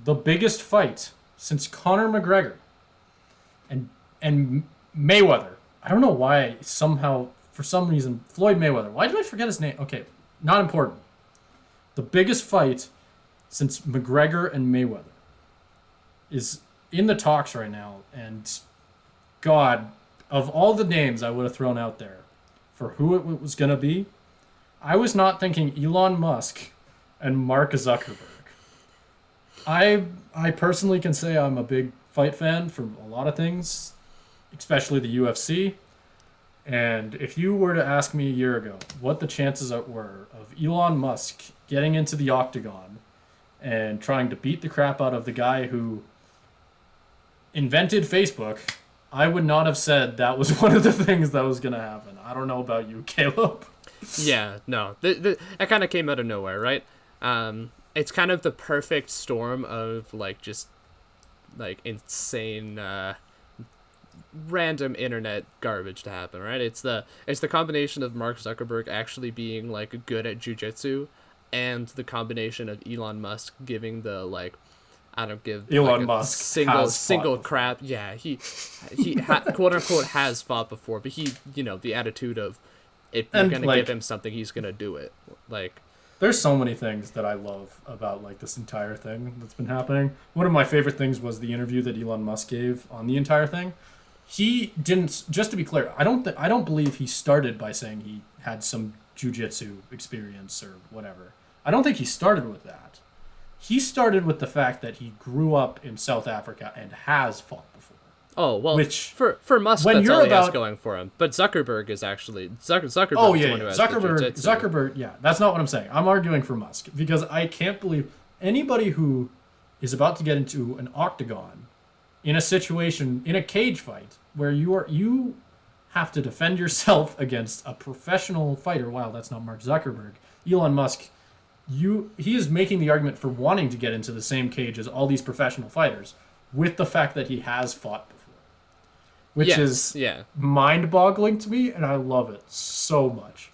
the biggest fight since Conor McGregor and and Mayweather. I don't know why somehow for some reason Floyd Mayweather. Why did I forget his name? Okay, not important. The biggest fight since McGregor and Mayweather is in the talks right now, and God, of all the names I would have thrown out there for who it was gonna be, I was not thinking Elon Musk and Mark Zuckerberg. I personally can say I'm a big fight fan for a lot of things, especially the UFC. And if you were to ask me a year ago what the chances were of Elon Musk getting into the octagon and trying to beat the crap out of the guy who invented Facebook, I would not have said that was one of the things that was going to happen. I don't know about you, Caleb. Yeah, no, that kind of came out of nowhere, right? It's kind of the perfect storm of like just like insane random internet garbage to happen, right? It's the combination of Mark Zuckerberg actually being like good at jujitsu, and the combination of Elon Musk giving the like, I don't give Elon like a Musk single has crap. Yeah, he quote unquote has fought before, but he, the attitude of if you're And gonna like, give him something, he's gonna do it. Like, there's so many things that I love about like this entire thing that's been happening. One of my favorite things was the interview that Elon Musk gave on the entire thing. He didn't. Just to be clear, I don't believe he started by saying he had some jujitsu experience or whatever. I don't think he started with that. He started with the fact that he grew up in South Africa and has fought before. oh well, Which, for Musk, when that's you're all he has about- going for him. But Zuckerberg is actually Zuckerberg. Oh is the yeah, one who yeah. has the Zuckerberg. jujitsu. Zuckerberg. Yeah, that's not what I'm saying. I'm arguing for Musk because I can't believe anybody who is about to get into an octagon in a situation in a cage fight where you have to defend yourself against a professional fighter. Wow, that's not Mark Zuckerberg. Elon Musk. He is making the argument for wanting to get into the same cage as all these professional fighters with the fact that he has fought before, which Yes, is yeah. mind-boggling to me, and I love it so much.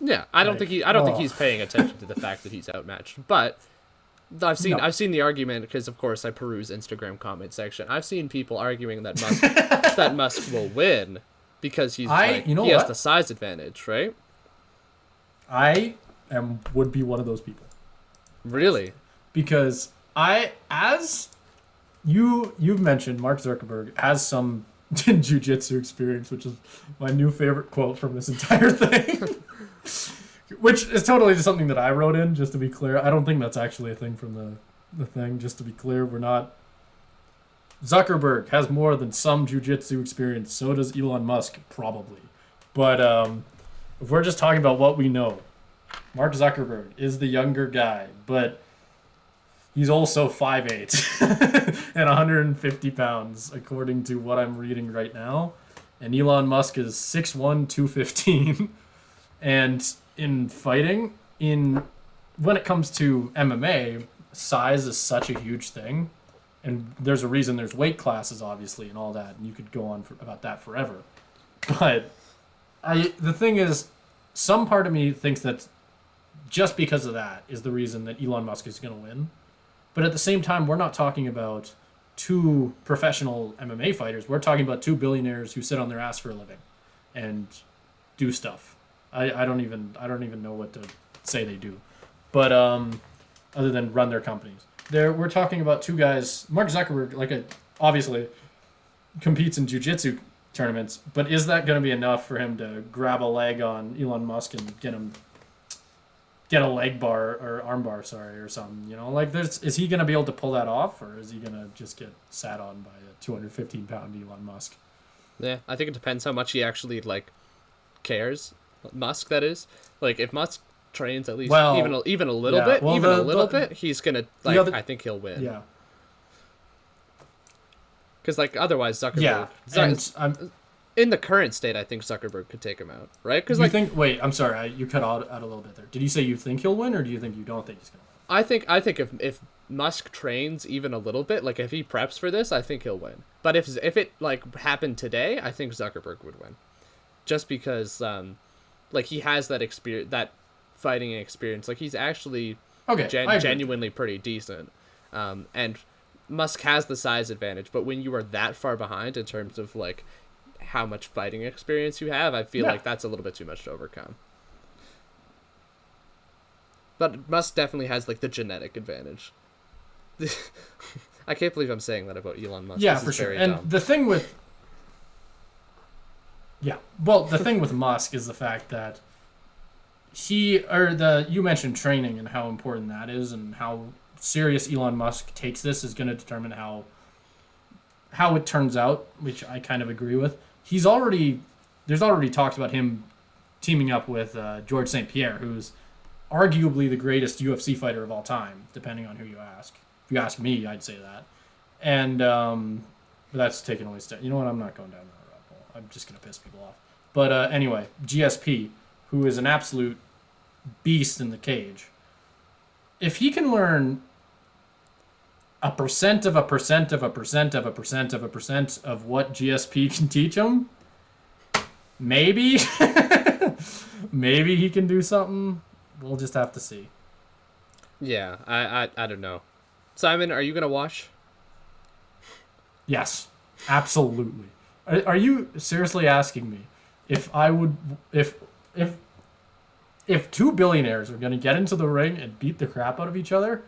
Yeah, I don't Like, think he's paying attention to the fact that he's outmatched. But No. I've seen the argument because of course I peruse Instagram comment section. I've seen people arguing that Musk will win because he has what? the size advantage, right? Would be one of those people Really? because as you've mentioned, Mark Zuckerberg has some jujitsu experience, which is my new favorite quote from this entire thing. Which is totally just something that I wrote in, just to be clear. I don't think that's actually a thing from the thing, just to be clear. We're not... Zuckerberg has more than some jiu-jitsu experience. So does Elon Musk, probably. But if we're just talking about what we know, Mark Zuckerberg is the younger guy, but he's also 5'8" and 150 pounds, according to what I'm reading right now. And Elon Musk is 6'1", 215. And in fighting, when it comes to MMA, size is such a huge thing, and there's a reason there's weight classes, obviously, and all that, and you could go on about that forever. But the thing is, some part of me thinks that just because of that is the reason that Elon Musk is going to win. But at the same time, we're not talking about two professional MMA fighters. We're talking about two billionaires who sit on their ass for a living and do stuff. I don't even know what to say they do, but other than run their companies. We're talking about two guys. Mark Zuckerberg, obviously, competes in jiu-jitsu tournaments, but is that going to be enough for him to grab a leg on Elon Musk and get a leg bar or arm bar, or something? Is he going to be able to pull that off, or is he going to just get sat on by a 215-pound Elon Musk? Yeah, I think it depends how much he actually cares. Musk, that is. If Musk trains at least even a little bit, he's gonna I think he'll win. Yeah. Because otherwise Zuckerberg. Yeah. And in the current state, I think Zuckerberg could take him out, right? Because wait, I'm sorry, you cut out a little bit there. Did you say you think he'll win, or do you think you don't think he's gonna win? I think if Musk trains even a little bit, if he preps for this, I think he'll win. But if it happened today, I think Zuckerberg would win, just because he has that experience, that fighting experience. He's actually genuinely pretty decent. And Musk has the size advantage, but when you are that far behind in terms of like how much fighting experience you have, I feel like that's a little bit too much to overcome. But Musk definitely has like the genetic advantage. I can't believe I'm saying that about Elon Musk. Yeah, for sure. And the thing with the thing with Musk is the fact that you mentioned training and how important that is, and how serious Elon Musk takes this is going to determine how it turns out, which I kind of agree with. There's already talks about him teaming up with George St. Pierre, who's arguably the greatest UFC fighter of all time, depending on who you ask. If you ask me, I'd say that. And but that's taken away step. You know what? I'm not going down that rabbit hole. I'm just going to piss people off. But anyway, GSP, who is an absolute beast in the cage, if he can learn 1% of 1% of 1% of 1% of 1% of what GSP can teach him, maybe maybe he can do something. We'll just have to see. Yeah, I don't know. Simon, are you gonna watch? Yes, absolutely. Are you seriously asking me if I would if two billionaires are gonna get into the ring and beat the crap out of each other?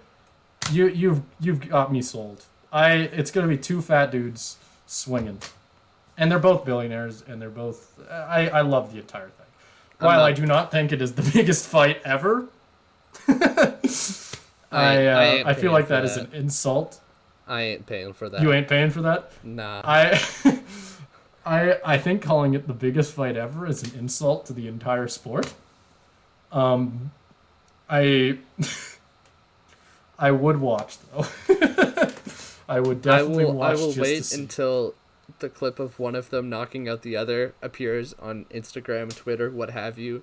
You've got me sold. It's gonna be two fat dudes swinging, and they're both billionaires, and they're both. I love the entire thing. While I do not think it is the biggest fight ever, I feel like that is an insult. I ain't paying for that. You ain't paying for that? Nah. I think calling it the biggest fight ever is an insult to the entire sport. I would watch though. I would definitely watch. I will just wait to see. until the clip of one of them knocking out the other appears on Instagram, Twitter, what have you.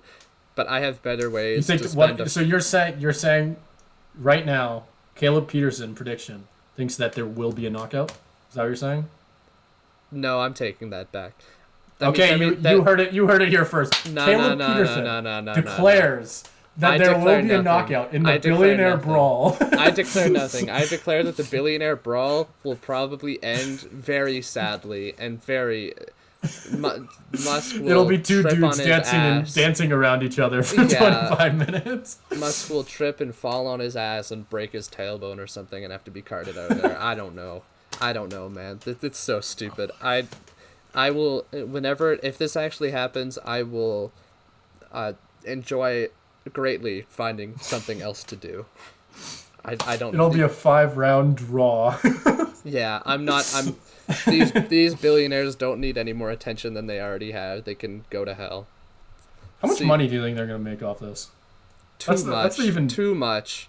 But I have better ways to spend. So you're saying right now, Caleb Peterson prediction thinks that there will be a knockout. Is that what you're saying? No, I'm taking that back. You heard it. You heard it here first. Caleb Peterson declares that there will be a knockout in the billionaire brawl. I declare nothing. I declare that the billionaire brawl will probably end very sadly and very. Musk will It'll be two trip dudes on dancing around each other for 25 minutes. Musk will trip and fall on his ass and break his tailbone or something and have to be carted out of there. I don't know, man. It's so stupid. I will, if this actually happens, I will enjoy greatly finding something else to do. I don't. It'll be a 5-round draw. Yeah, these billionaires don't need any more attention than they already have. They can go to hell. How much money do you think they're gonna make off this? Too much.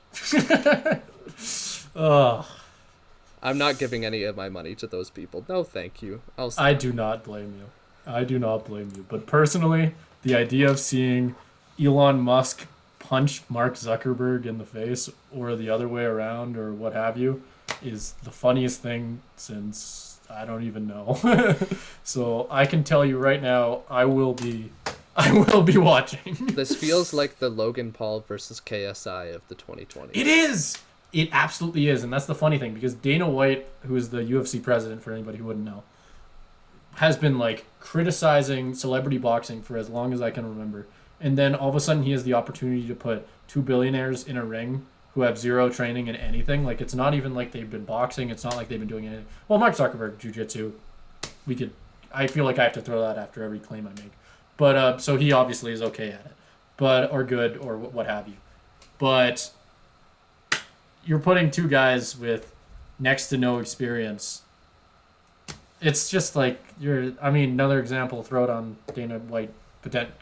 Ugh. I'm not giving any of my money to those people. No, thank you. I do not blame you. But personally, the idea of seeing Elon Musk punch Mark Zuckerberg in the face, or the other way around, or what have you, is the funniest thing since I don't even know. So I can tell you right now, I will be watching. This feels like the Logan Paul versus KSI of the 2020s. It is. It absolutely is, and that's the funny thing, because Dana White, who is the UFC president, for anybody who wouldn't know, has been like criticizing celebrity boxing for as long as I can remember. And then all of a sudden he has the opportunity to put two billionaires in a ring who have zero training in anything. Like, it's not even like they've been boxing. It's not like they've been doing anything. Well, Mark Zuckerberg, jiu-jitsu. I feel like I have to throw that after every claim I make. But, so he obviously is okay at it. Or good, or what have you. But you're putting two guys with next to no experience. It's just like, another example, throw it on Dana White,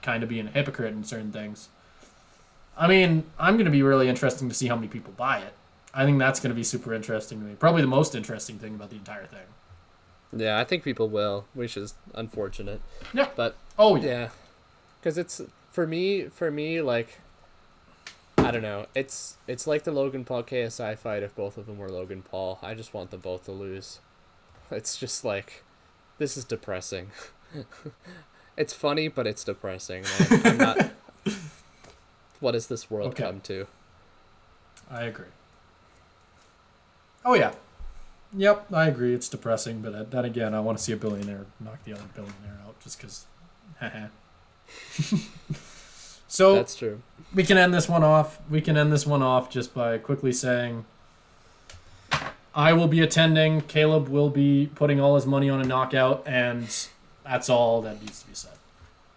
kind of being a hypocrite in certain things. I mean, I'm going to be really interesting to see how many people buy it. I think that's going to be super interesting to me. Probably the most interesting thing about the entire thing. Yeah, I think people will, which is unfortunate. Yeah. But oh yeah. Yeah. Cuz it's for me like I don't know. It's like the Logan Paul KSI fight if both of them were Logan Paul. I just want them both to lose. It's just like, this is depressing. It's funny, but it's depressing. Man. I'm not. What has this world come to? I agree. Oh yeah. Yep, I agree. It's depressing, but then again, I want to see a billionaire knock the other billionaire out just because. So That's true. we can end this one off. We can end this one off just by quickly saying I will be attending. Caleb will be putting all his money on a knockout, and that's all that needs to be said.